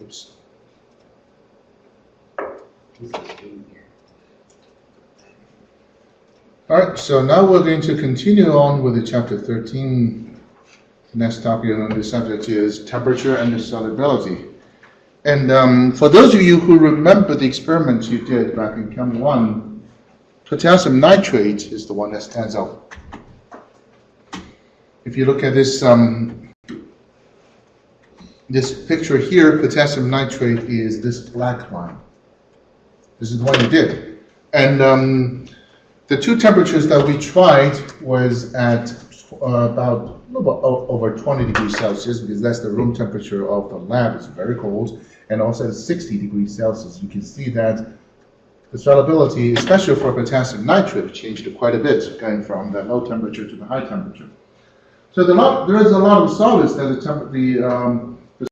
Oops. All right, so now we're going to continue on with the chapter 13. The next topic on the subject is temperature and the solubility. And for those of you who remember the experiments you did back in Chem 1, potassium nitrate is the one that stands out. If you look at this this picture here, potassium nitrate is this black line. This is the one you did. And the two temperatures that we tried was at about a little bit over 20 degrees Celsius, because that's the room temperature of the lab. It's very cold. And also at 60 degrees Celsius. You can see that the solubility, especially for potassium nitrate, changed quite a bit, going from the low temperature to the high temperature. So there is a lot of solids that the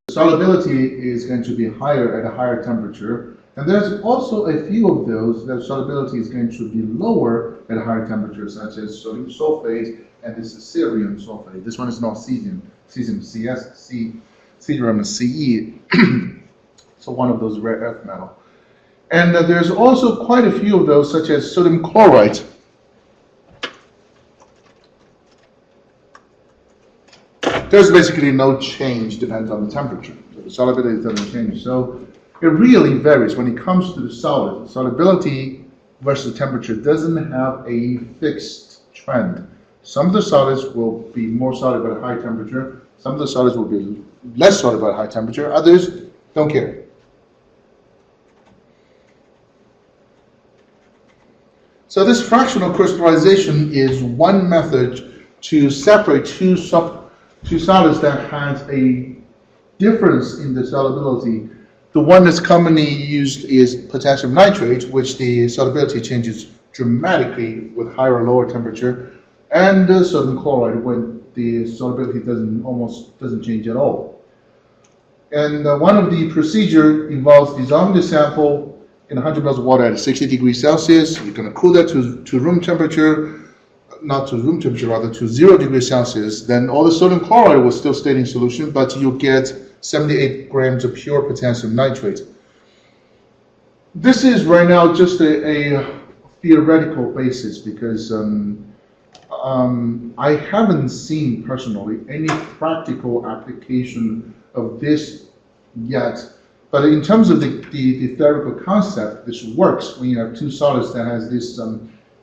solubility is going to be higher at a higher temperature. And there's also a few of those that solubility is going to be lower at a higher temperature, such as sodium sulfate and this is cerium sulfate. This one is not cesium, cerium is Ce. So one of those rare earth metal. And there's also quite a few of those, such as sodium chloride. There's basically no change depends on the temperature. So the solubility doesn't change. So it really varies when it comes to the solid. Solubility versus temperature doesn't have a fixed trend. Some of the solids will be more solid at a high temperature. Some of the solids will be less solid at a high temperature. Others don't care. So this fractional crystallization is one method to separate two solids that has a difference in the solubility. The one that's commonly used is potassium nitrate, which the solubility changes dramatically with higher or lower temperature, and sodium chloride, when the solubility almost doesn't change at all. And one of the procedure involves dissolving the sample in 100 mL of water at 60 degrees Celsius. You're going to cool that to room temperature, not to room temperature, rather to 0 degrees Celsius. Then all the sodium chloride will still stay in solution, but you'll get 78 grams of pure potassium nitrate. This is right now just a theoretical basis, because I haven't seen personally any practical application of this yet. But in terms of the theoretical concept, this works when you have two solids that has this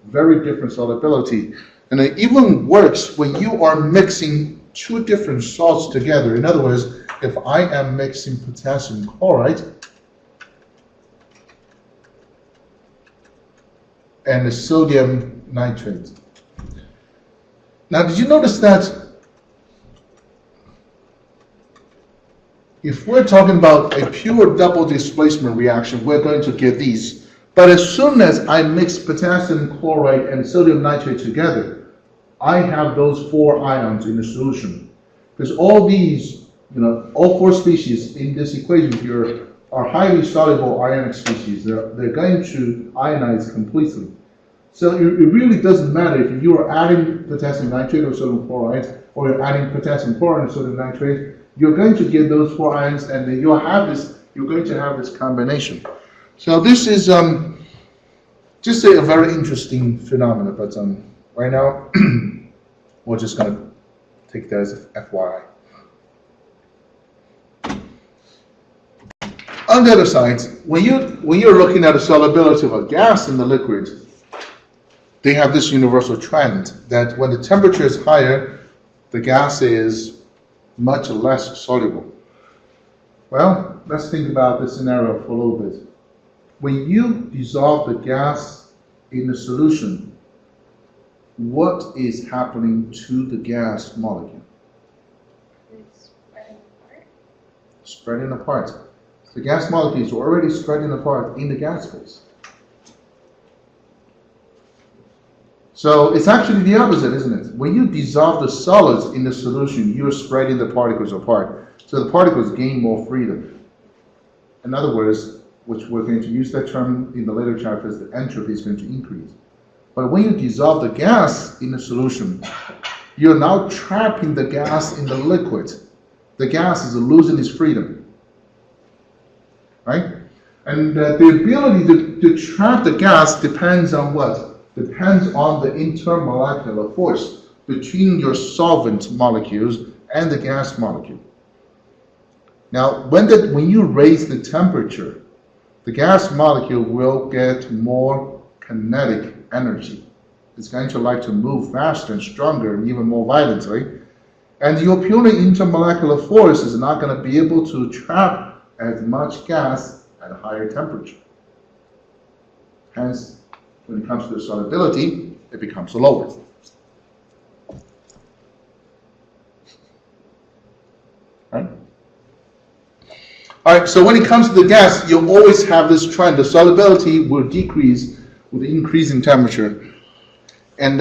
very different solubility. And it even works when you are mixing two different salts together. In other words, if I am mixing potassium chloride and the sodium nitrate. Now, did you notice that if we're talking about a pure double displacement reaction, we're going to get these. But as soon as I mix potassium chloride and sodium nitrate together, I have those four ions in the solution. Because all these, all four species in this equation here are highly soluble ionic species. They're going to ionize completely. So it really doesn't matter if you are adding potassium nitrate or sodium chloride, or you're adding potassium chloride and sodium nitrate. You're going to get those four ions, and then you're going to have this combination. So this is just a very interesting phenomenon, but right now we're just going to take that as FYI. On the other side, when you're looking at the solubility of a gas in the liquid, they have this universal trend that when the temperature is higher, the gas is much less soluble. Well, let's think about this scenario for a little bit. When you dissolve the gas in the solution, what is happening to the gas molecule? It's spreading apart. Spreading apart. The gas molecule is already spreading apart in the gas phase. So it's actually the opposite, isn't it? When you dissolve the solids in the solution, you're spreading the particles apart. So the particles gain more freedom. In other words, which we're going to use that term in the later chapters, the entropy is going to increase. But when you dissolve the gas in the solution, you're now trapping the gas in the liquid. The gas is losing its freedom. right? And the ability to trap the gas depends on what? Depends on the intermolecular force between your solvent molecules and the gas molecule. Now, when you raise the temperature, the gas molecule will get more kinetic energy. It's going to like to move faster and stronger and even more violently. And your purely intermolecular force is not going to be able to trap as much gas at a higher temperature. Hence, when it comes to the solubility, it becomes lower. Right? All right, so when it comes to the gas, you'll always have this trend. The solubility will decrease with increasing temperature. And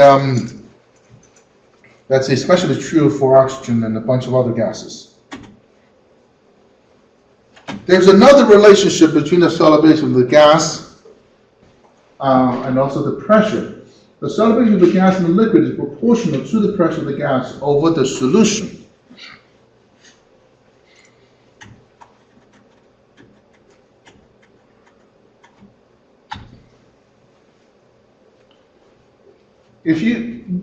that's especially true for oxygen and a bunch of other gases. There's another relationship between the solubility of the gas and also the pressure. The solubility of the gas in the liquid is proportional to the pressure of the gas over the solution.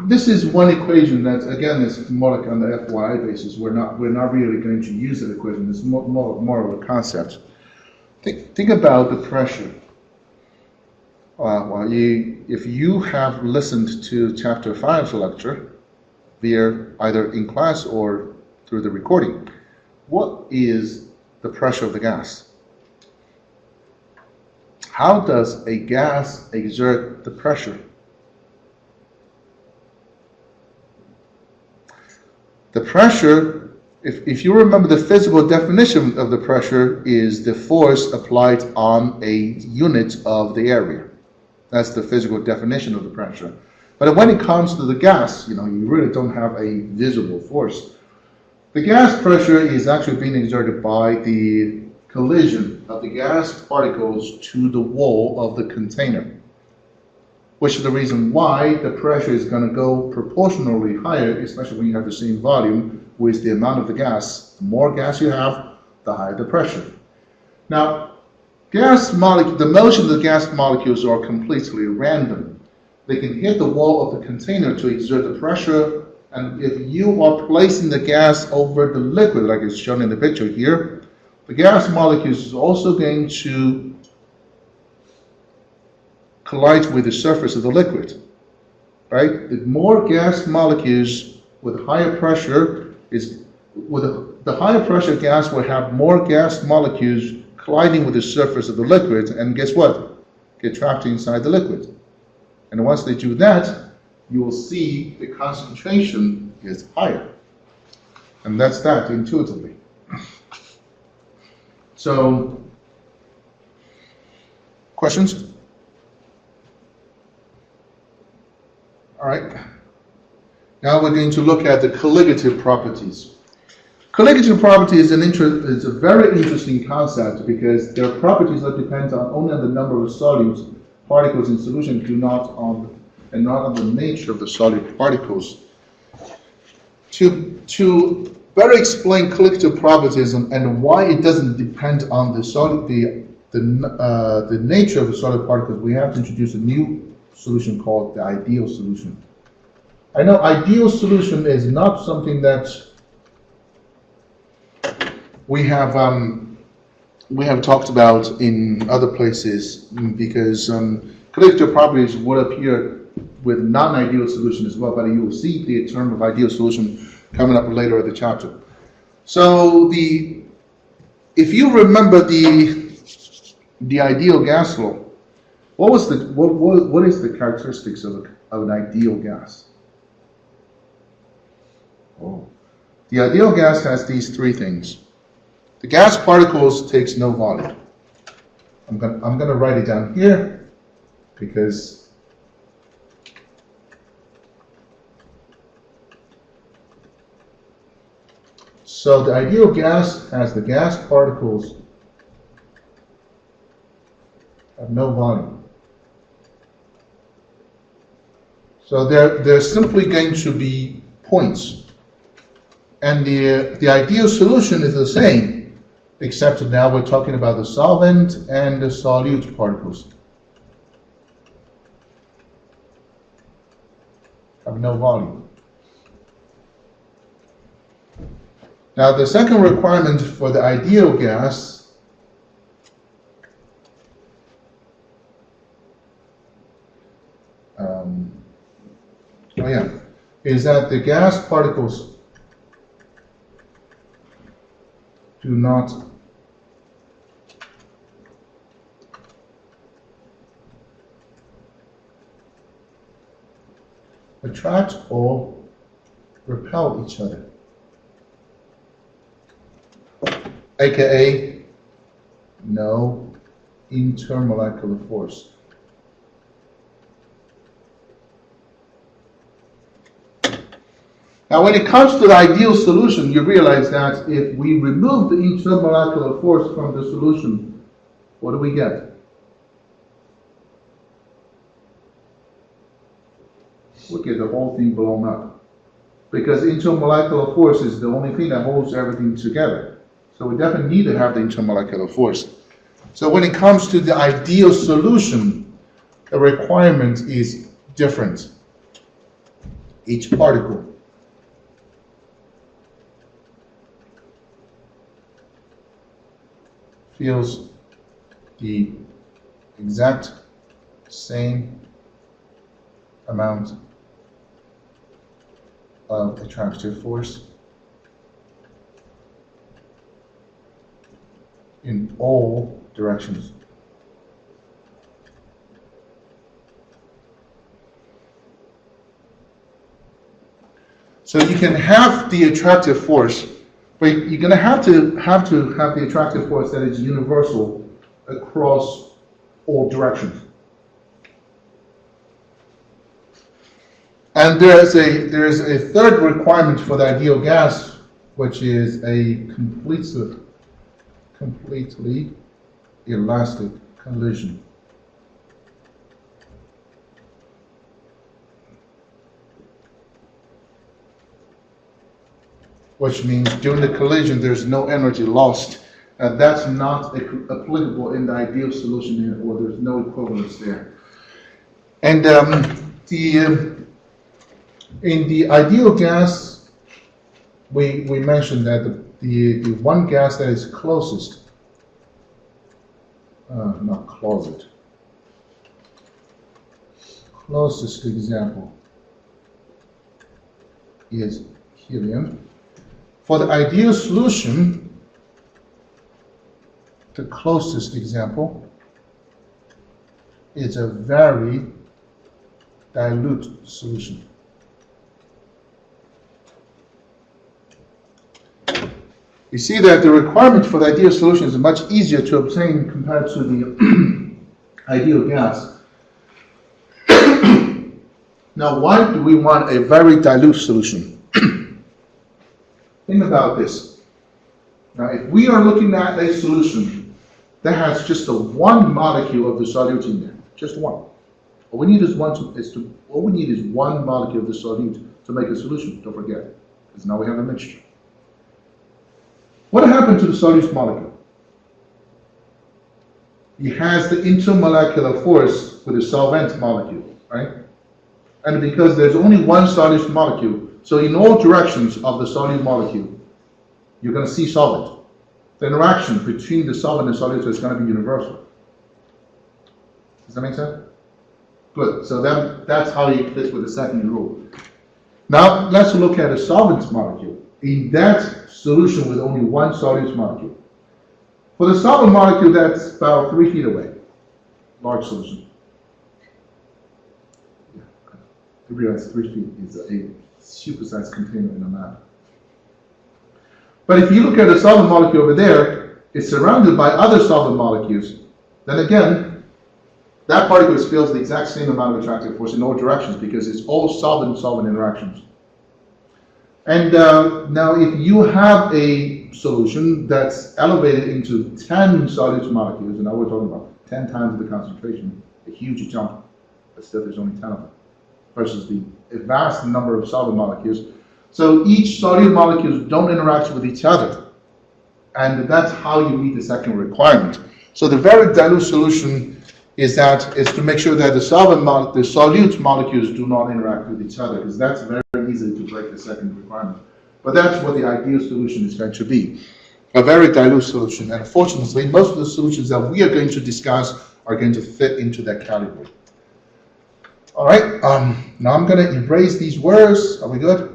This is one equation that, again, is more like on the FYI basis. We're not really going to use that equation. It's more of a concept. Think about the pressure. If you have listened to Chapter 5's lecture, via either in class or through the recording, what is the pressure of the gas? How does a gas exert the pressure? The pressure, if you remember, the physical definition of the pressure is the force applied on a unit of the area. That's the physical definition of the pressure. But when it comes to the gas, you really don't have a visible force. The gas pressure is actually being exerted by the collision of the gas particles to the wall of the container, which is the reason why the pressure is going to go proportionally higher, especially when you have the same volume with the amount of the gas. The more gas you have, the higher the pressure. Now, the motion of the gas molecules are completely random. They can hit the wall of the container to exert the pressure, and if you are placing the gas over the liquid, like it's shown in the picture here, the gas molecules is also going to collide with the surface of the liquid, right? The more gas molecules with higher pressure the higher pressure gas will have more gas molecules colliding with the surface of the liquid, and guess what? Get trapped inside the liquid. And once they do that, you will see the concentration is higher. And that's that intuitively. So, questions? All right. Now we're going to look at the colligative properties. Colligative property is a very interesting concept because there are properties that depend only on the number of solute particles in solution, not on the nature of the solute particles. To better explain colligative properties and why it doesn't depend on the nature of the solid particles, we have to introduce a new solution called the ideal solution. I know ideal solution is not something that we have talked about in other places because colligative properties would appear with non-ideal solution as well, but you will see the term of ideal solution coming up later in the chapter. So if you remember the ideal gas law, what is the characteristics of an ideal gas? Oh. The ideal gas has these three things. The gas particles takes no volume. I'm gonna write it down here because so the ideal gas has the gas particles have no volume. So they're simply going to be points. And the ideal solution is the same. except now we're talking about the solvent and the solute particles. Have no volume. Now the second requirement for the ideal gas is that the gas particles do not attract or repel each other, aka no intermolecular force. Now, when it comes to the ideal solution, you realize that if we remove the intermolecular force from the solution, what do we get? We get the whole thing blown up. Because intermolecular force is the only thing that holds everything together. So we definitely need to have the intermolecular force. So when it comes to the ideal solution, the requirement is different. Each particle feels the exact same amount of attractive force in all directions. So you can have the attractive force, but you're going to have the attractive force that is universal across all directions. And there's a third requirement for the ideal gas, which is a completely elastic collision. Which means during the collision there's no energy lost. That's not applicable in the ideal solution here, or there's no equivalence there. And in the ideal gas, we mentioned that the one gas that is closest, closest example is helium. For the ideal solution, the closest example is a very dilute solution. You see that the requirement for the ideal solution is much easier to obtain compared to the ideal gas. Now, why do we want a very dilute solution? Think about this. Now, if we are looking at a solution that has just one molecule of the solute in there, just one. All we need is one molecule of the solute to make a solution. Don't forget, because now we have a mixture. What happened to the solute molecule? It has the intermolecular force with the solvent molecule, right? And because there's only one solute molecule, so in all directions of the solute molecule, you're going to see solvent. The interaction between the solvent and solute is going to be universal. Does that make sense? Good. So that's how it fits with the second rule. Now let's look at a solvent molecule. In that solution with only one solute molecule. For the solvent molecule, that's about 3 feet away. Large solution. Yeah. You realize 3 feet is a supersized container in a map. But if you look at the solvent molecule over there, it's surrounded by other solvent molecules. Then again, that particle feels the exact same amount of attractive force in all directions because it's all solvent-solvent interactions. And now if you have a solution that's elevated into 10 solute molecules, and now we're talking about 10 times the concentration, a huge jump, but still there's only 10 of them, versus a vast number of solvent molecules. So each solute molecules don't interact with each other. And that's how you meet the second requirement. So the very dilute solution is to make sure that the solute molecules do not interact with each other, because that's very easy to break the second requirement. But that's what the ideal solution is going to be, a very dilute solution. And fortunately, most of the solutions that we are going to discuss are going to fit into that category. All right, now I'm going to erase these words. Are we good?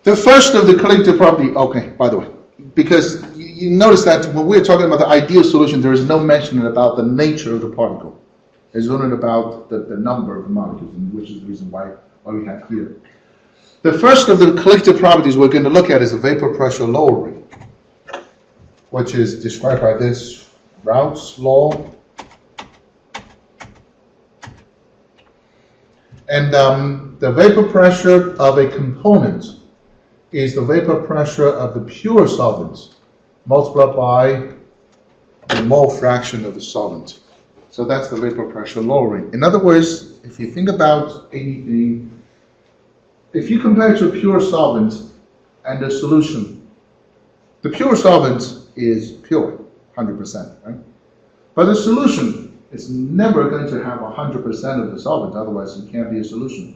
The first of the collective property, okay, by the way, because you notice that when we're talking about the ideal solution, there is no mention about the nature of the particle. It's only about the number of the molecules, which is the reason why we have here. The first of the collective properties we're going to look at is the vapor pressure lowering, which is described by this Raoult's law. And the vapor pressure of a component is the vapor pressure of the pure solvent multiplied by the mole fraction of the solvent. So that's the vapor pressure lowering. In other words, if you think about anything, if you compare it to a pure solvent and a solution, the pure solvent is pure, 100%, right? But the solution is never going to have 100% of the solvent, otherwise it can't be a solution.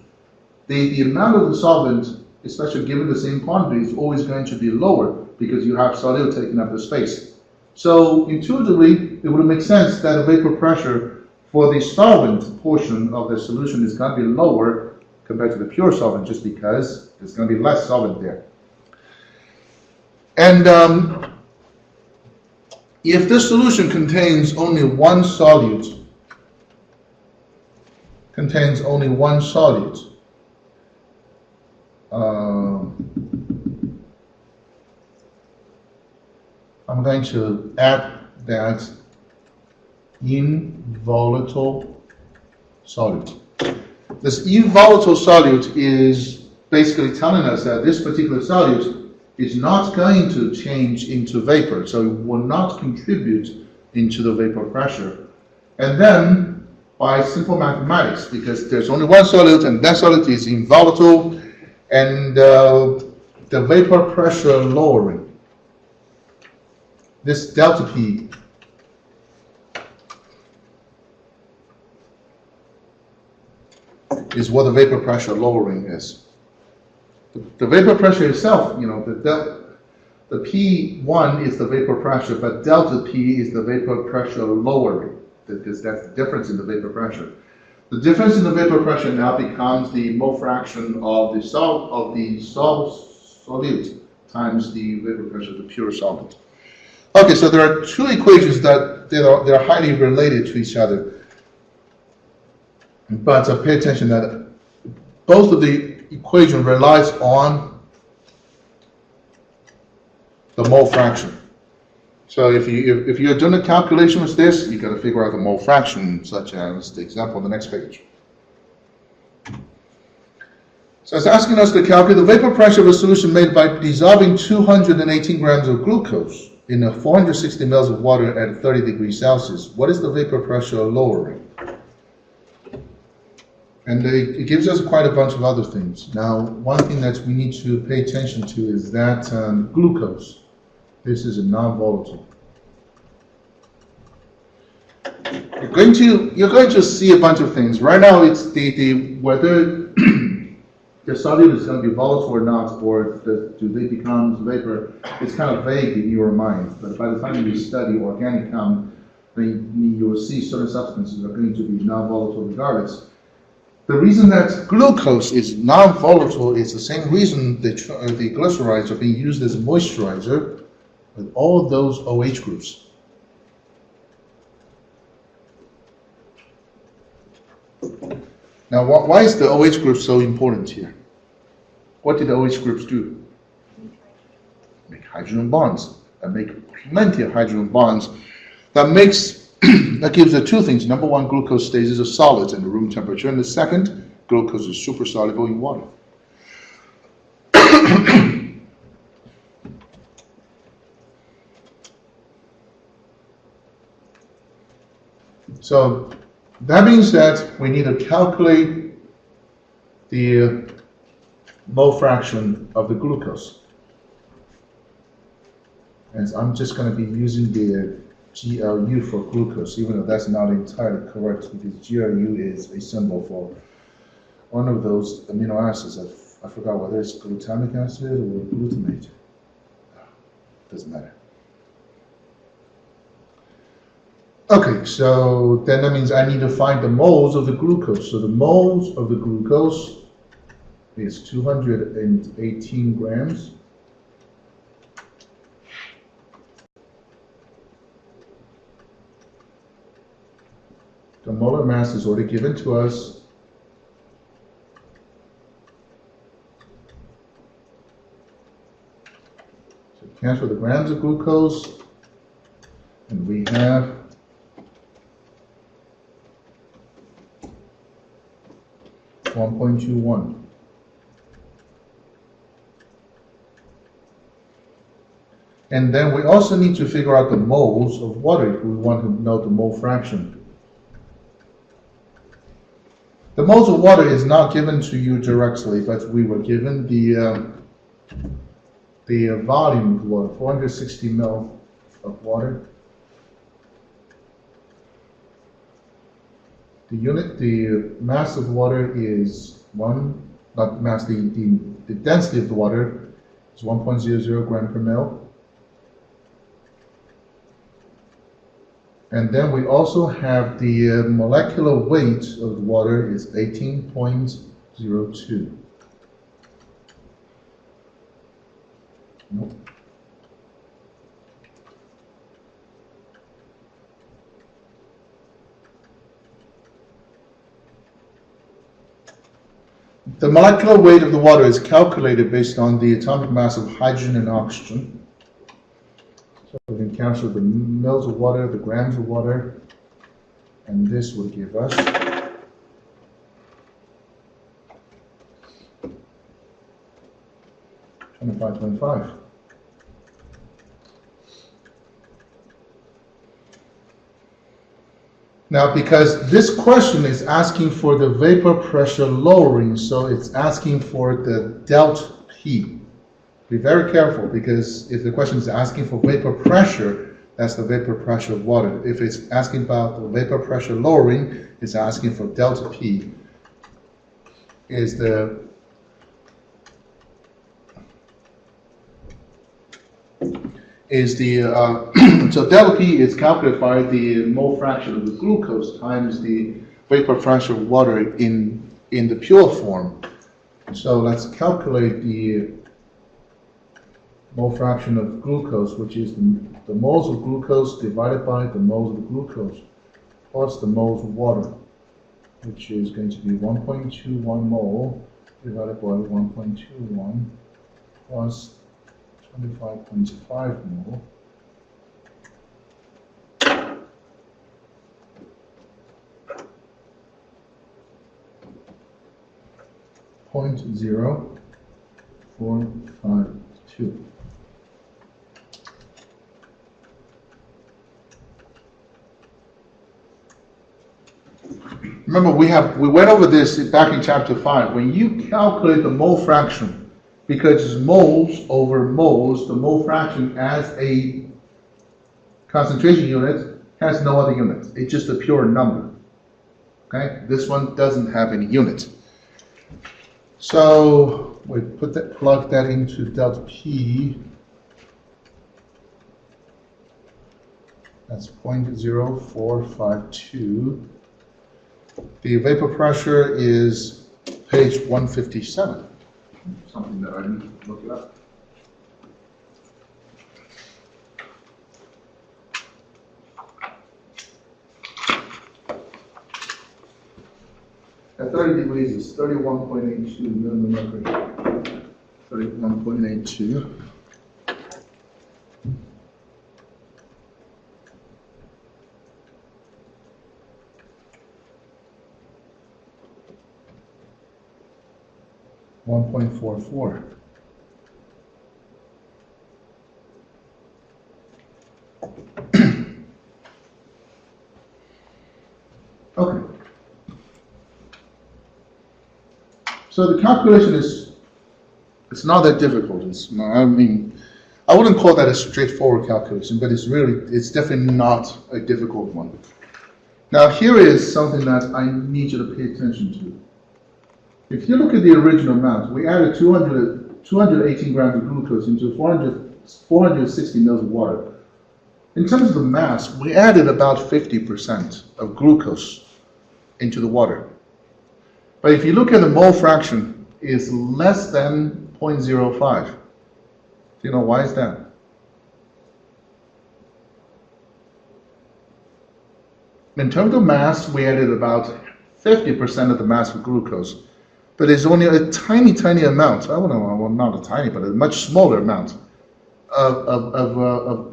The amount of the solvent, especially given the same quantity, is always going to be lower because you have solute taking up the space. So intuitively, it would make sense that the vapor pressure for the solvent portion of the solution is going to be lower compared to the pure solvent, just because there's going to be less solvent there. And if this solution contains only one solute, I'm going to add that involatile solute. This involatile solute is basically telling us that this particular solute is not going to change into vapor, so it will not contribute into the vapor pressure. And then, by simple mathematics, because there's only one solute and that solute is involatile, and the vapor pressure lowering, this delta P is what the vapor pressure lowering is. The vapor pressure itself, the P1 is the vapor pressure, but delta P is the vapor pressure lowering, because that's the difference in the vapor pressure. The difference in the vapor pressure now becomes the mole fraction of the solute times the vapor pressure of the pure solvent. Okay, so there are two equations that they're highly related to each other. But pay attention that both of the equation relies on the mole fraction. So if you're doing a calculation with this, you got to figure out the mole fraction, such as the example on the next page. So it's asking us to calculate the vapor pressure of a solution made by dissolving 218 grams of glucose in 460 ml of water at 30 degrees Celsius. What is the vapor pressure lowering? And it gives us quite a bunch of other things. Now, one thing that we need to pay attention to is that glucose, this is a non-volatile. You're going to see a bunch of things. Right now, it's whether the solute is going to be volatile or not, or do they become vapor. It's kind of vague in your mind. But by the time you study organic chem, then you will see certain substances are going to be non-volatile regardless. The reason that glucose is non-volatile is the same reason the glycerides are being used as a moisturizer with all those OH groups. Now, why is the OH group so important here? What did the OH groups do? Make hydrogen bonds. That make plenty of hydrogen bonds. That gives the two things. Number one, glucose stays as a solid at room temperature, and the second, glucose is super soluble in water. So That means that we need to calculate the mole fraction of the glucose. And I'm just going to be using the GLU for glucose, even though that's not entirely correct, because GLU is a symbol for one of those amino acids. I forgot whether it's glutamic acid or glutamate. Doesn't matter. Okay, so then that means I need to find the moles of the glucose. So the moles of the glucose is 218 grams. The molar mass is already given to us. So cancel the grams of glucose, and we have 1.21. And then we also need to figure out the moles of water if we want to know the mole fraction. The moles of water is not given to you directly, but we were given the volume of water, 460 ml of water. The mass of water is the density of the water is 1.00 gram per ml. And then we also have the molecular weight of the water is 18.02. Nope. The molecular weight of the water is calculated based on the atomic mass of hydrogen and oxygen. So we can cancel the mils of water, the grams of water, and this will give us 25.25. Now, because this question is asking for the vapor pressure lowering, so it's asking for the delta P. Be very careful, because if the question is asking for vapor pressure, that's the vapor pressure of water. If it's asking about the vapor pressure lowering, it's asking for delta P. So delta P is calculated by the mole fraction of the glucose times the vapor pressure of water in the pure form. So let's calculate the mole fraction of glucose, which is the moles of glucose divided by the moles of glucose plus the moles of water, which is going to be 1.21 mole divided by 1.21 plus 25.5 mole. Point 0.452. Remember, we went over this back in chapter 5. When you calculate the mole fraction, because it's moles over moles, the mole fraction as a concentration unit has no other unit. It's just a pure number. Okay? This one doesn't have any unit. So we plug that into delta P. That's 0.0452. The vapor pressure is page 157. Something that I didn't look it up. At 30 degrees is 31.82 millimeter mercury. 31.82. .44. Okay. So the calculation is, it's not that difficult. I mean, I wouldn't call that a straightforward calculation, but it's definitely not a difficult one. Now here is something that I need you to pay attention to. If you look at the original amount, we added 218 grams of glucose into 460 mils of water. In terms of the mass, we added about 50% of glucose into the water. But if you look at the mole fraction, it's less than 0.05. Do you know why is that? In terms of mass, we added about 50% of the mass of glucose, but it's only a tiny, tiny amount. I don't know, well, not a tiny, but a much smaller amount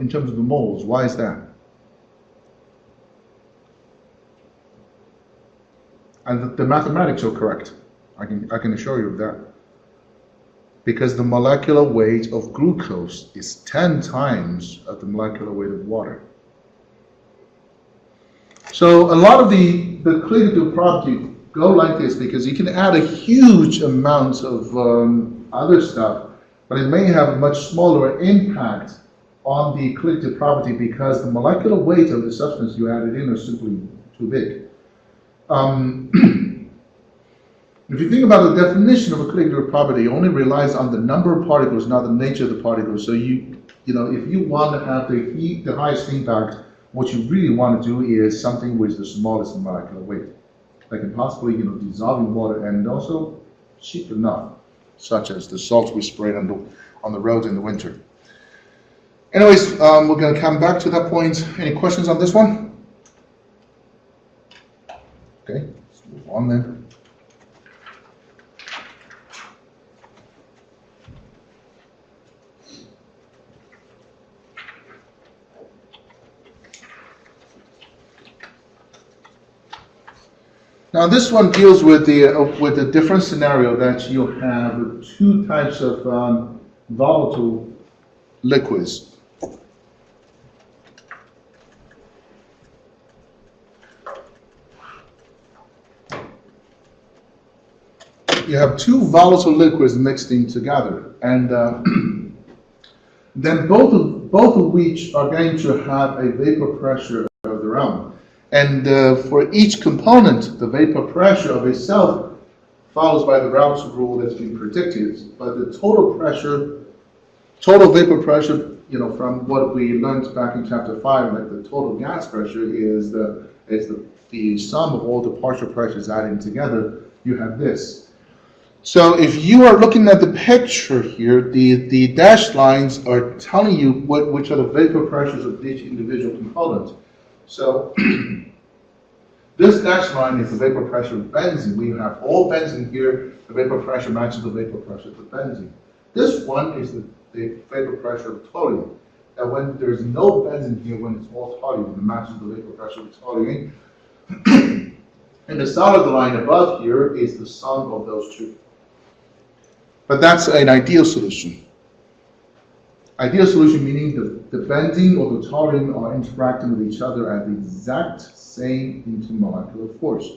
in terms of the moles. Why is that? And the mathematics are correct. I can assure you of that. Because the molecular weight of glucose is 10 times of the molecular weight of water. So a lot of the colligative property go like this because you can add a huge amount of other stuff, but it may have a much smaller impact on the colligative property because the molecular weight of the substance you added in are simply too big. If you think about the definition of a colligative property, it only relies on the number of particles, not the nature of the particles. So you know, if you want to have the highest impact, what you really want to do is something with the smallest molecular weight, that can possibly, dissolve in water and also cheap enough, such as the salt we sprayed on the roads in the winter. Anyways, we're going to come back to that point. Any questions on this one? Okay, let's move on then. Now this one deals with the different scenario that you have two types of volatile liquids. You have two volatile liquids mixed in together, and then both of which are going to have a vapor pressure of their own. And for each component, the vapor pressure of itself follows by the Raoult's rule that's been predicted. But the total vapor pressure, from what we learned back in chapter 5, like the total gas pressure is the sum of all the partial pressures adding together. You have this. So if you are looking at the picture here, the dashed lines are telling you which are the vapor pressures of each individual component. So this dashed line is the vapor pressure of benzene. We have all benzene here. The vapor pressure matches the vapor pressure of benzene. This one is the vapor pressure of toluene. And when there's no benzene here, when it's all toluene, it matches the vapor pressure of toluene. And the solid line above here is the sum of those two. But that's an ideal solution. Ideal solution meaning the benzene or the toluene are interacting with each other at the exact same intermolecular force,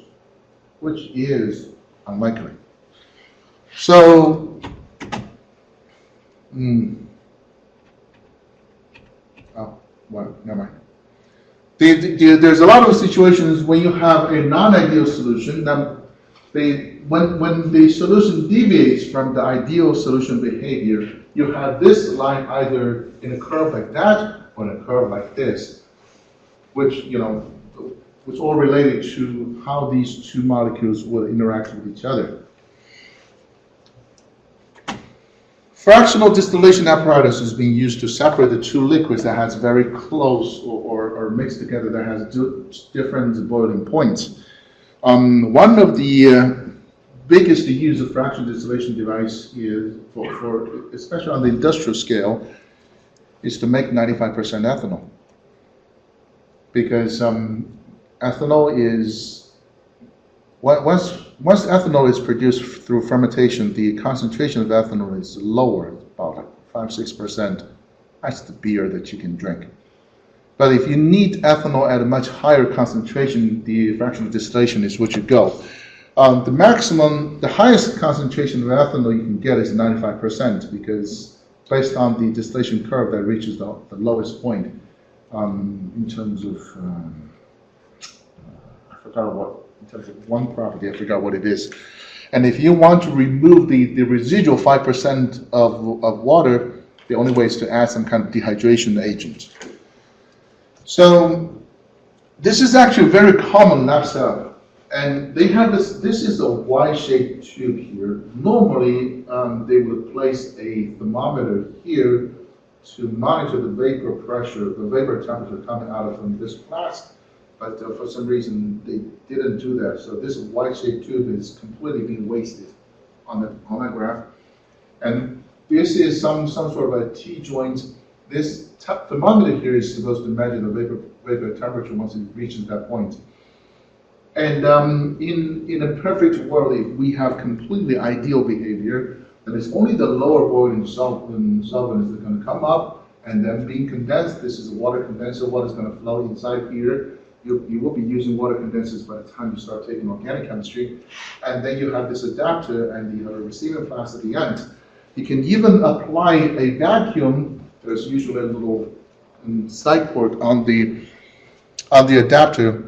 which is unlikely. So, well, never mind. There's a lot of situations when you have a non-ideal solution that when the solution deviates from the ideal solution behavior, you have this line either in a curve like that or in a curve like this, which was all related to how these two molecules will interact with each other. Fractional distillation apparatus is being used to separate the two liquids that has very close or mixed together that has different boiling points. One of the biggest use of fractional distillation device is for especially on the industrial scale is to make 95% ethanol, because ethanol is once ethanol is produced through fermentation, the concentration of ethanol is lower, about 5-6%. That's the beer that you can drink. But if you need ethanol at a much higher concentration, the fractional distillation is where you go. The highest concentration of ethanol you can get is 95% because based on the distillation curve that reaches the lowest point in terms of, I forgot what, in terms of one property, I forgot what it is. And if you want to remove the residual 5% of water, the only way is to add some kind of dehydration agent. So this is actually a very common lab setup. And they have this is a Y-shaped tube here. Normally, they would place a thermometer here to monitor the vapor pressure, the vapor temperature coming out from this flask. But for some reason, they didn't do that. So this Y-shaped tube is completely being wasted on that graph. And this is some sort of a T-joint. This thermometer here is supposed to measure the vapor temperature once it reaches that point. And in a perfect world, if we have completely ideal behavior, then it's only the lower boiling solvent is going to come up and then being condensed. This is a water condenser. Water is going to flow inside here. You will be using water condensers by the time you start taking organic chemistry. And then you have this adapter and you have a receiving flask at the end. You can even apply a vacuum. There's usually a little side port on the adapter.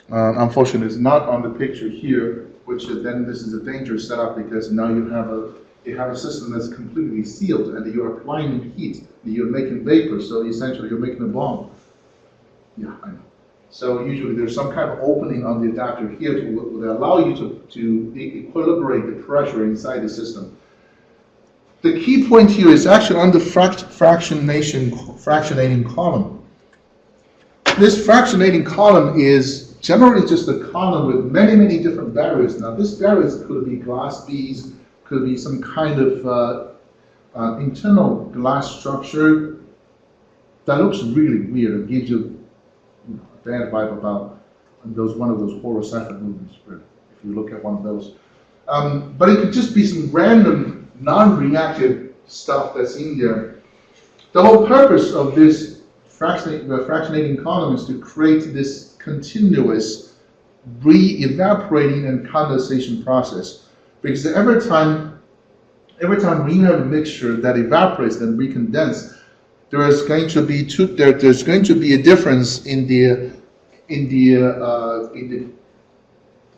Unfortunately, it's not on the picture here, which then this is a dangerous setup because now you have a system that's completely sealed and you're applying heat, you're making vapor, so essentially you're making a bomb. Yeah, I know. So usually there's some kind of opening on the adapter here to allow you to equilibrate the pressure inside the system. The key point here is actually on the fractionating column. This fractionating column is generally just a column with many, many different barriers. Now, this barriers could be glass beads, could be some kind of internal glass structure that looks really weird. It gives you a bad vibe about one of those horror sci-fi movies, if you look at one of those. But it could just be some random, non-reactive stuff that's in there. The whole purpose of this fractionating column is to create this continuous re-evaporating and condensation process. Because every time we have a mixture that evaporates and recondenses, there's going to be a difference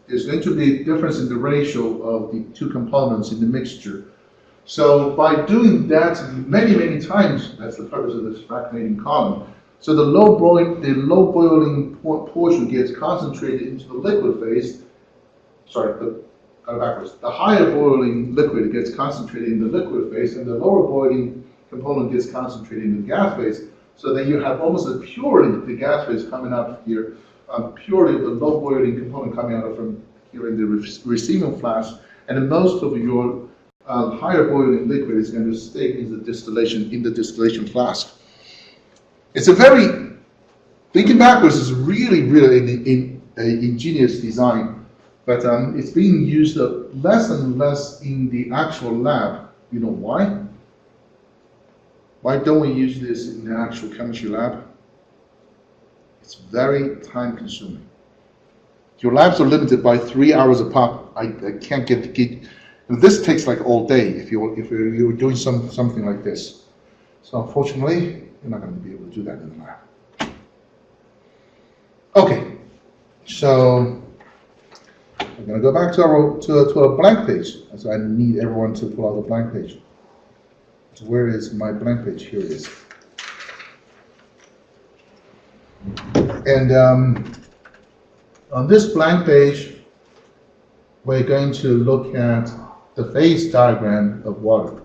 there's going to be a difference in the ratio of the two components in the mixture. So by doing that many, many times, that's the purpose of this fractionating column. So the low boiling portion gets concentrated into the liquid phase. The higher boiling liquid gets concentrated in the liquid phase, and the lower boiling component gets concentrated in the gas phase. So then you have almost a purity the gas phase coming out here, purity the low boiling component coming out from here in the receiving flask, and then most of your higher boiling liquid is going to stay in the distillation flask. It's a very, thinking backwards is really, really ingenious design, but it's being used less and less in the actual lab. You know why? Why don't we use this in the actual chemistry lab? It's very time consuming. Your labs are limited by 3 hours a pop. I can't get this takes like all day if you were doing something like this. So unfortunately, you're not going to be able to do that in the lab. Okay, so I'm going to go back to a blank page. So I need everyone to pull out a blank page. So where is my blank page? Here it is. And on this blank page, we're going to look at the phase diagram of water.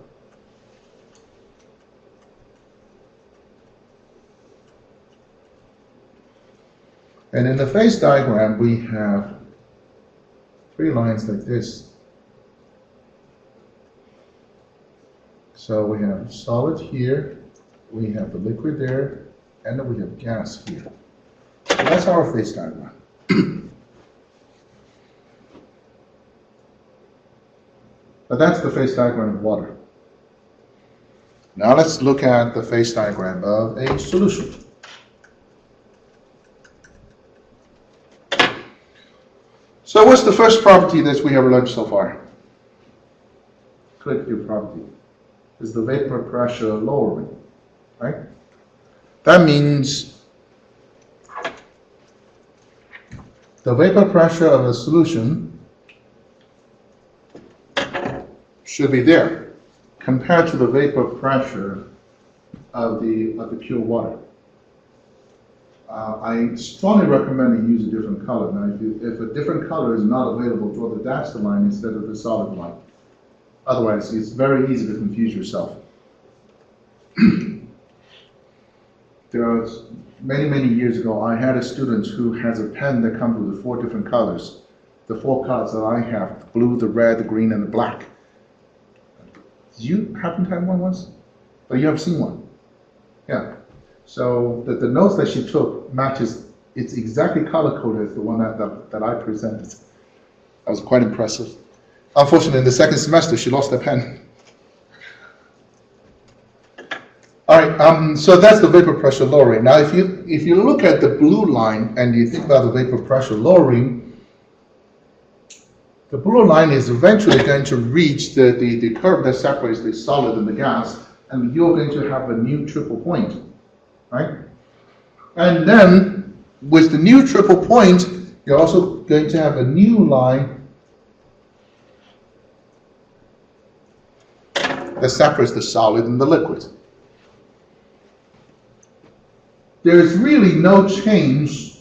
And in the phase diagram, we have 3 lines like this. So we have solid here, we have the liquid there, and then we have gas here. So that's our phase diagram. But that's the phase diagram of water. Now let's look at the phase diagram of a solution. So So what's the first property that we have learned so far? Collective property is the vapor pressure lowering, right? That means the vapor pressure of a solution should be there compared to the vapor pressure of the pure water. I strongly recommend you use a different color. Now, if a different color is not available, draw the dashed line instead of the solid line. Otherwise, it's very easy to confuse yourself. There are many years ago, I had a student who has a pen that comes with 4 different colors. The 4 colors that I have, the blue, the red, the green, and the black. Did you happen to have one once? But you have seen one. Yeah. So the notes that she took matches, it's exactly color-coded as the one that I presented. That was quite impressive. Unfortunately, in the second semester, she lost her pen. All right, so that's the vapor pressure lowering. Now, if you look at the blue line and you think about the vapor pressure lowering, the blue line is eventually going to reach the curve that separates the solid and the gas, and you're going to have a new triple point, right? And then, with the new triple point, you're also going to have a new line that separates the solid and the liquid. There's really no change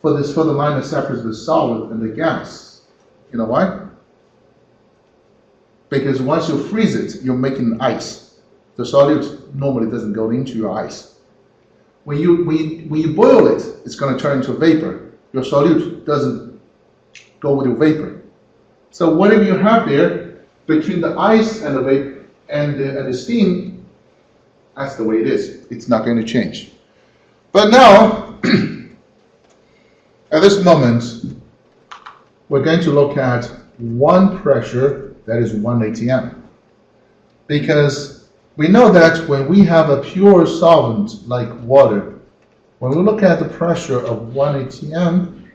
for the line that separates the solid and the gas. You know why? Because once you freeze it, you're making ice. The solid normally doesn't go into your ice. When you boil it, it's going to turn into vapor. Your solute doesn't go with your vapor. So whatever you have there between the ice and the vapor and the steam, that's the way it is. It's not going to change. But now, at this moment, we're going to look at one pressure that is 1 atm. Because we know that when we have a pure solvent like water, when we look at the pressure of 1 atm,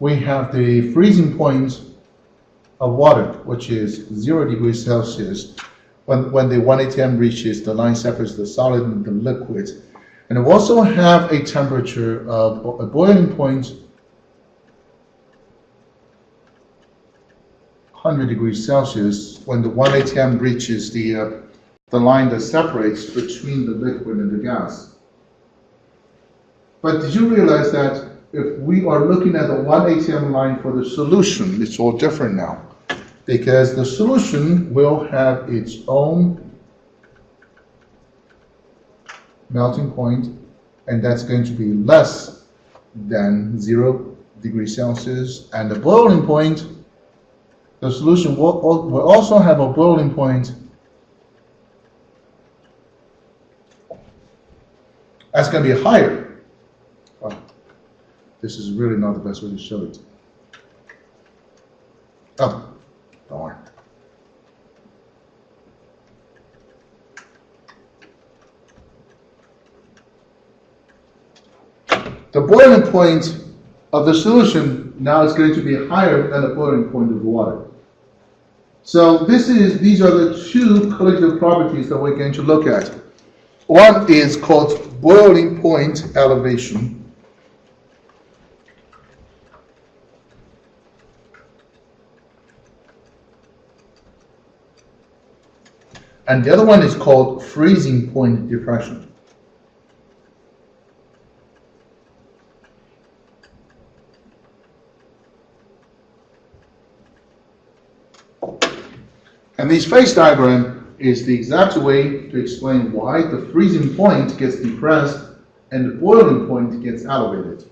we have the freezing point of water, which is 0 degrees Celsius, when the 1 atm reaches the line separates the solid and the liquid. And we also have a temperature of a boiling point 100 degrees Celsius when the 1 atm reaches the line that separates between the liquid and the gas. But did you realize that if we are looking at the 1 atm line for the solution, it's all different now? Because the solution will have its own melting point, and that's going to be less than 0 degrees Celsius. And the boiling point, the solution will also have a boiling point that's going to be higher. Well, this is really not the best way to show it. Oh. Don't worry. The boiling point of the solution now is going to be higher than the boiling point of the water. So these are the 2 collective properties that we're going to look at. One is called boiling point elevation. And the other one is called freezing point depression. And this phase diagram is the exact way to explain why the freezing point gets depressed and the boiling point gets elevated.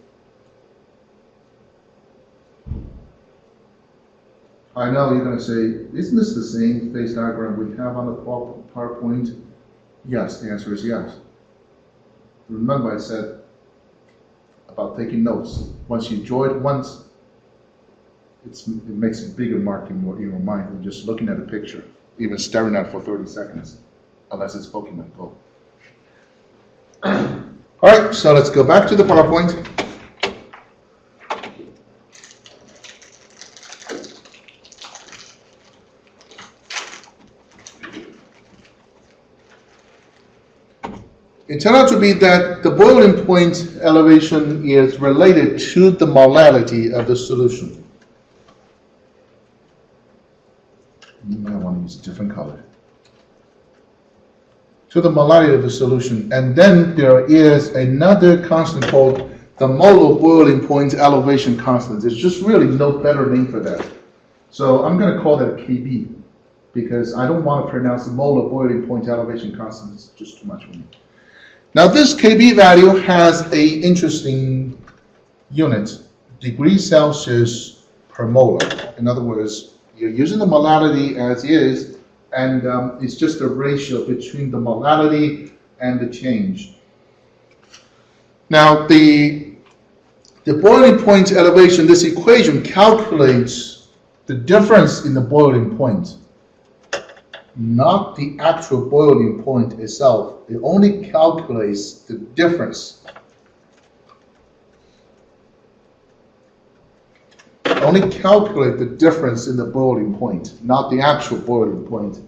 I know you're going to say, isn't this the same phase diagram we have on the PowerPoint? Yes, the answer is yes. Remember I said about taking notes. Once you draw it once, it makes a bigger mark in your mind than just looking at a picture, even staring at it for 30 seconds, unless it's Pokemon Go. All right, so let's go back to the PowerPoint. It turned out to be that the boiling point elevation is related to the molality of the solution. You might want to use a different color. To the molality of the solution. And then there is another constant called the molar boiling point elevation constant. There's just really no better name for that. So I'm going to call that KB, because I don't want to pronounce the molar boiling point elevation constant. It's just too much for me. Now this KB value has a interesting unit, degrees Celsius per molar. In other words, you're using the molality as is, and it's just a ratio between the molality and the change. Now the boiling point elevation, this equation calculates the difference in the boiling point, not the actual boiling point itself. It only calculates the difference. Only calculate the difference in the boiling point, not the actual boiling point.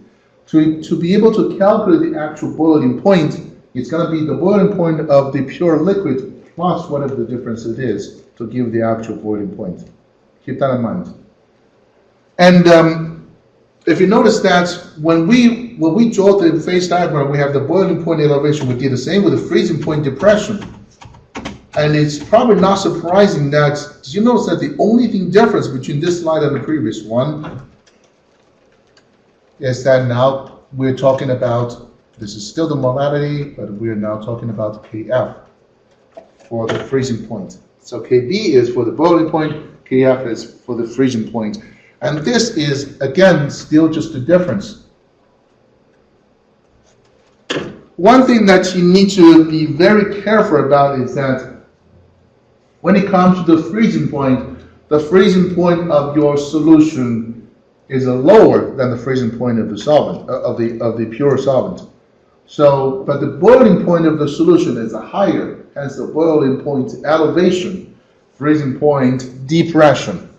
To be able to calculate the actual boiling point, it's going to be the boiling point of the pure liquid plus whatever the difference it is to give the actual boiling point. Keep that in mind. And if you notice that when we draw the phase diagram, we have the boiling point elevation. We did the same with the freezing point depression. And it's probably not surprising that, did you notice that the only thing difference between this slide and the previous one is that now we're talking about, this is still the molality, but we're now talking about KF for the freezing point. So KB is for the boiling point, KF is for the freezing point. And this is, again, still just a difference. One thing that you need to be very careful about is that when it comes to the freezing point of your solution is lower than the freezing point of the solvent, of the pure solvent. So, but the boiling point of the solution is higher, hence the boiling point elevation, freezing point depression.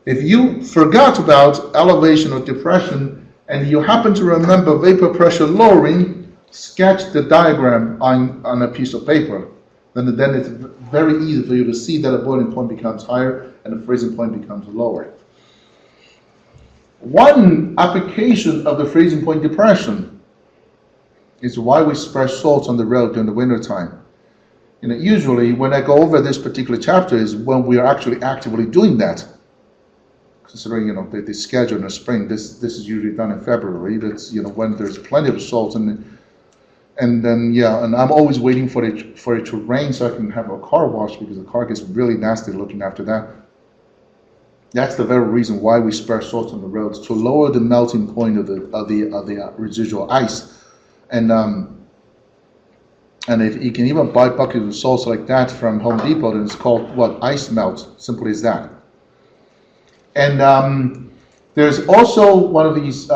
If you forgot about elevation or depression and you happen to remember vapor pressure lowering, sketch the diagram on a piece of paper. Then it's very easy for you to see that the boiling point becomes higher and the freezing point becomes lower. One application of the freezing point depression is why we spread salts on the road during the winter time. Usually when I go over this particular chapter is when we are actually actively doing that. Considering the schedule in the spring, this is usually done in February. That's when there's plenty of salt, and then and I'm always waiting for it to rain so I can have a car wash, because the car gets really nasty looking after that. That's the very reason why we spread salt on the roads, to lower the melting point of the residual ice, and if you can even buy buckets of salts like that from Home Depot, then it's called ice melt. Simple as that. And there's also one of these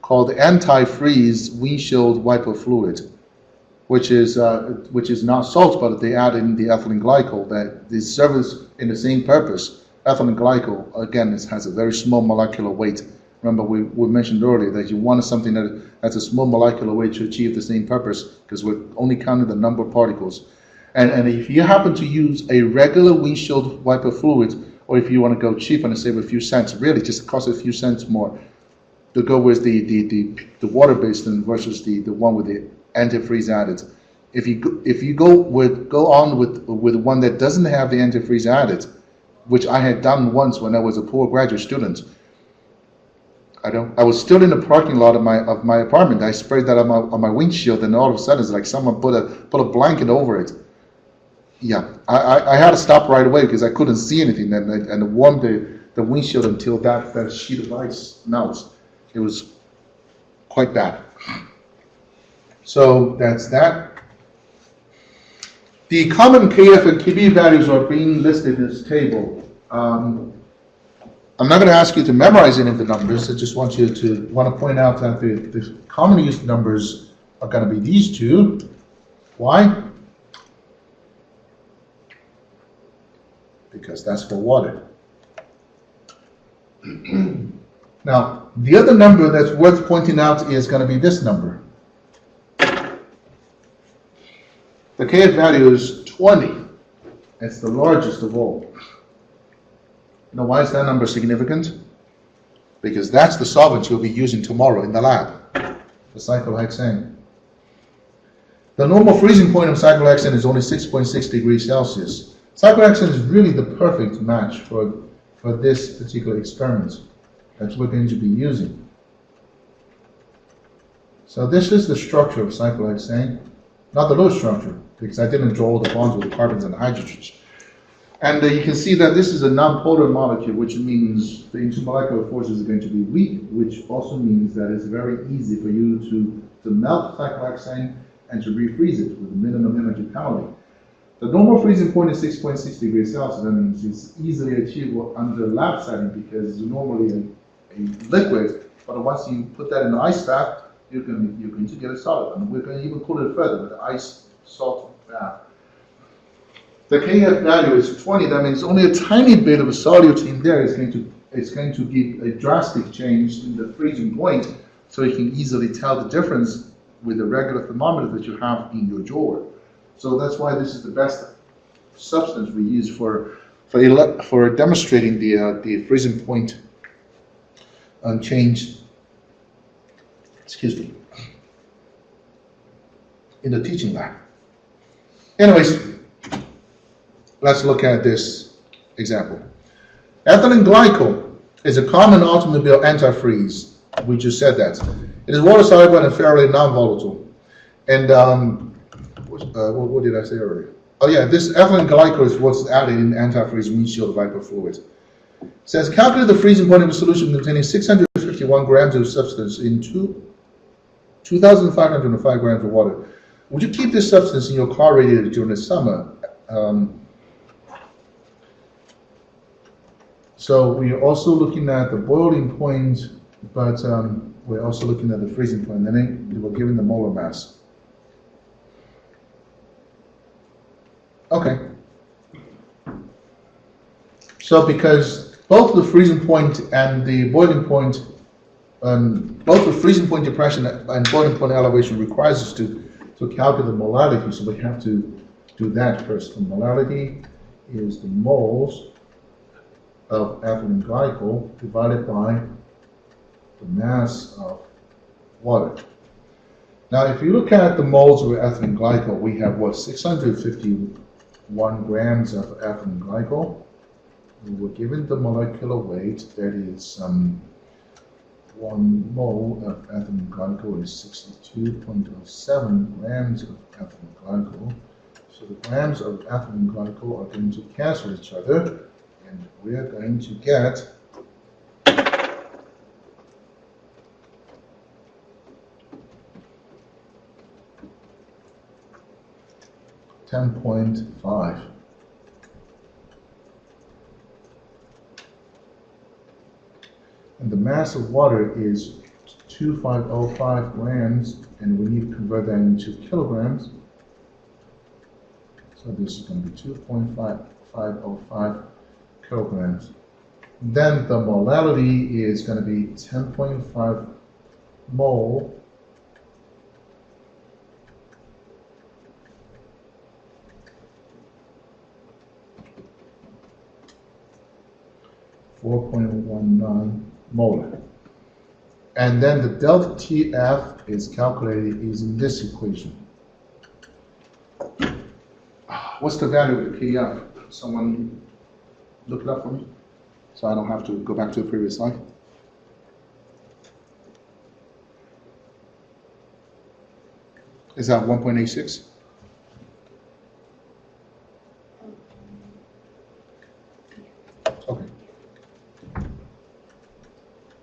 called anti-freeze windshield wiper fluid, which is not salt, but they add in the ethylene glycol that this serves in the same purpose. Ethylene glycol, again, has a very small molecular weight. Remember, we mentioned earlier that you wanted something that has a small molecular weight to achieve the same purpose, because we're only counting the number of particles. And if you happen to use a regular windshield wiper fluid, or if you want to go cheap and save a few cents, really just cost a few cents more to go with the water-based versus the one with the antifreeze added. If you go on with one that doesn't have the antifreeze added, which I had done once when I was a poor graduate student, I was still in the parking lot of my apartment. I sprayed that on my windshield, and all of a sudden it's like someone put a blanket over it. Yeah, I had to stop right away because I couldn't see anything, and warmed the windshield until that sheet of ice melts. It was quite bad. So that's that. The common KF and KB values are being listed in this table. I'm not going to ask you to memorize any of the numbers. I just want to point out that the common used numbers are going to be these two. Why? Because that's for water. Now, the other number that's worth pointing out is going to be this number. The Kf value is 20. It's the largest of all. Now, why is that number significant? Because that's the solvent you'll be using tomorrow in the lab, the cyclohexane. The normal freezing point of cyclohexane is only 6.6 degrees Celsius. Cyclohexane is really the perfect match for this particular experiment that we're going to be using. So this is the structure of cyclohexane, not the low structure, because I didn't draw all the bonds with the carbons and the hydrogens. And you can see that this is a non-polar molecule, which means the intermolecular forces are going to be weak, which also means that it's very easy for you to melt cyclohexane and to refreeze it with minimum energy penalty. The normal freezing point is 6.6 degrees Celsius. That means it's easily achievable under lab setting because it's normally a liquid, but once you put that in an ice bath, you're going to get a solid. And we're going to even cool it further with the ice salt bath. The Kf value is 20. That means only a tiny bit of a solute in there is going to give a drastic change in the freezing point, so you can easily tell the difference with the regular thermometer that you have in your drawer. So that's why this is the best substance we use for demonstrating the freezing point change. Excuse me. In the teaching lab. Anyways, let's look at this example. Ethylene glycol is a common automobile antifreeze. We just said that. It is water soluble and fairly non-volatile. And what did I say earlier? Oh yeah, this ethylene glycol is what's added in antifreeze windshield wiper fluid. It says calculate the freezing point of a solution containing 651 grams of substance in 2,505 grams of water. Would you keep this substance in your car radiator during the summer? So we are also looking at the boiling point, but we're also looking at the freezing point. And then we're given the molar mass. Okay. So because both the freezing point and the boiling point, both the freezing point depression and boiling point elevation requires us to calculate the molality, so we have to do that first. The molality is the moles of ethylene glycol divided by the mass of water. Now, if you look at the moles of ethylene glycol, we have what, 651 grams of ethylene glycol. We were given the molecular weight, that is 1 mole of ethylene glycol is 62.07 grams of ethylene glycol. So the grams of ethylene glycol are going to cancel each other, and we are going to get 10.5. And the mass of water is 2505 grams, and we need to convert that into kilograms. So this is going to be 2.505 kilograms. Then the molality is going to be 10.5 mole (4.19 molar). And then the delta TF is calculated using this equation. What's the value of the KF? Someone look it up for me, so I don't have to go back to the previous slide. Is that 1.86? Okay.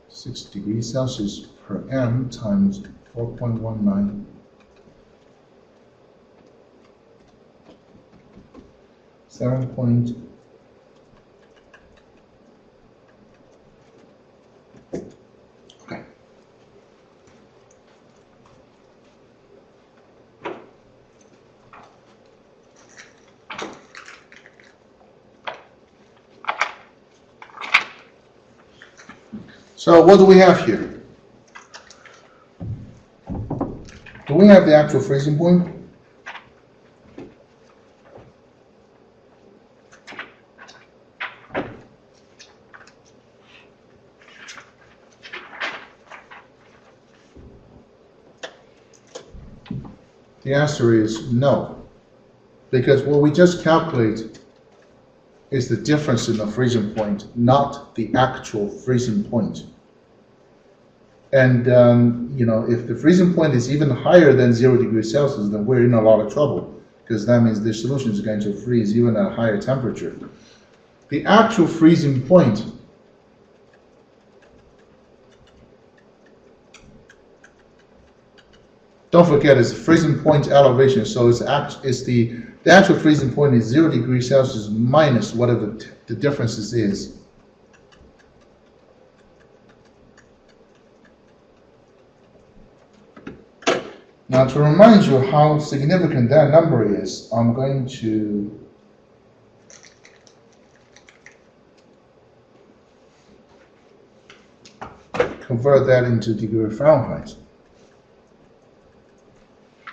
6 degrees Celsius per m times 4.19. 7 point. Okay. So what do we have here? Do we have the actual freezing point? The answer is no, because what we just calculate is the difference in the freezing point, not the actual freezing point. And if the freezing point is even higher than 0 degrees Celsius, then we're in a lot of trouble, because that means the solution is going to freeze even at a higher temperature. The actual freezing point don't forget, it's freezing point elevation, so the actual freezing point is 0 degrees Celsius minus whatever the differences is. Now, to remind you how significant that number is, I'm going to convert that into degree Fahrenheit.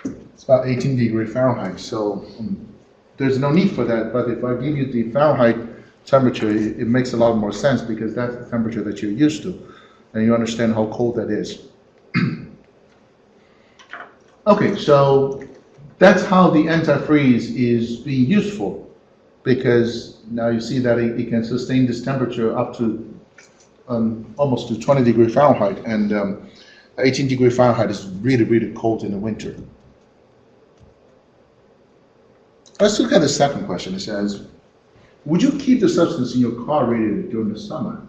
It's about 18 degree Fahrenheit, so there's no need for that, but if I give you the Fahrenheit temperature, it makes a lot more sense, because that's the temperature that you're used to, and you understand how cold that is. Okay, so that's how the antifreeze is being useful, because now you see that it can sustain this temperature up to almost to 20 degree Fahrenheit, and 18 degree Fahrenheit is really, really cold in the winter. Let's look at the second question. It says, would you keep the substance in your car radiator during the summer?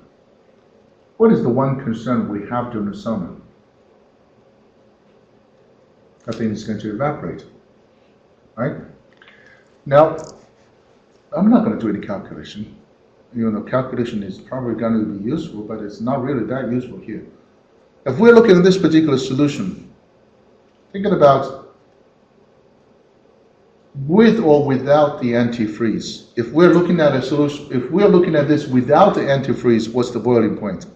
What is the one concern we have during the summer? I think it's going to evaporate, right? Now, I'm not going to do any calculation. Calculation is probably going to be useful, but it's not really that useful here. If we're looking at this particular solution, thinking about with or without the antifreeze. If we're looking at a solution, if we're looking at this without the antifreeze, what's the boiling point?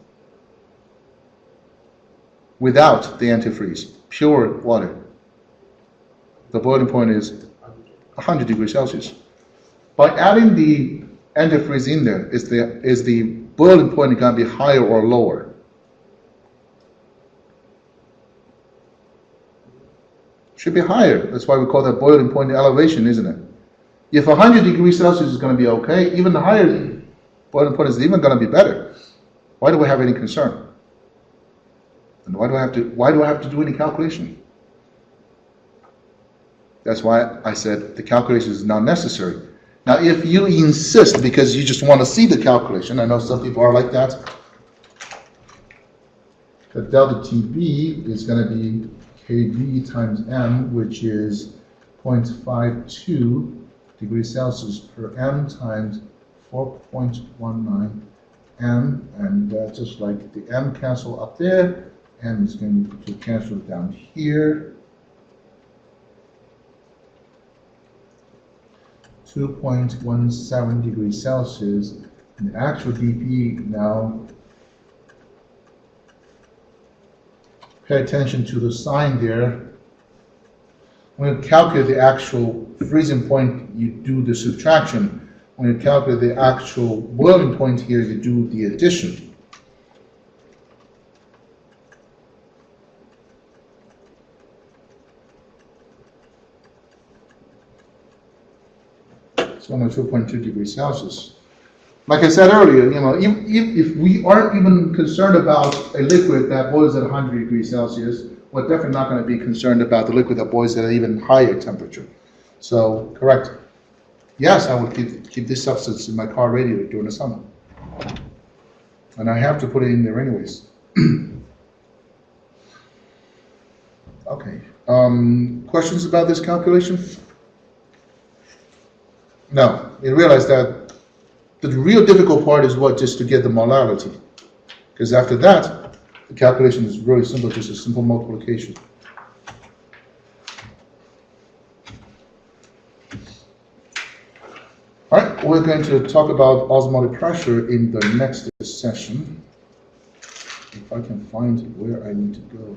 Without the antifreeze, pure water, the boiling point is 100 degrees Celsius. By adding the antifreeze in there, is the boiling point going to be higher or lower? Should be higher. That's why we call that boiling point elevation, isn't it? If 100 degrees Celsius is going to be okay, even the higher boiling point is even going to be better. Why do we have any concern? And why do I have to do any calculation? That's why I said the calculation is not necessary. Now, if you insist because you just want to see the calculation, I know some people are like that, the delta TB is going to be kV times m, which is 0.52 degrees Celsius per m times 4.19 m, and just like the m cancel up there, m is going to cancel down here. 2.17 degrees Celsius, and the actual dP now, pay attention to the sign there. When you calculate the actual freezing point, you do the subtraction. When you calculate the actual boiling point here, you do the addition. It's 102.2 degrees Celsius. Like I said earlier, if we aren't even concerned about a liquid that boils at 100 degrees Celsius, we're definitely not going to be concerned about the liquid that boils at an even higher temperature. So, correct. Yes, I would keep this substance in my car radiator during the summer. And I have to put it in there anyways. Okay. Questions about this calculation? No. You realize that the real difficult part is what? Just to get the molality. Because after that, the calculation is really simple, just a simple multiplication. All right, we're going to talk about osmotic pressure in the next session. if I can find where I need to go.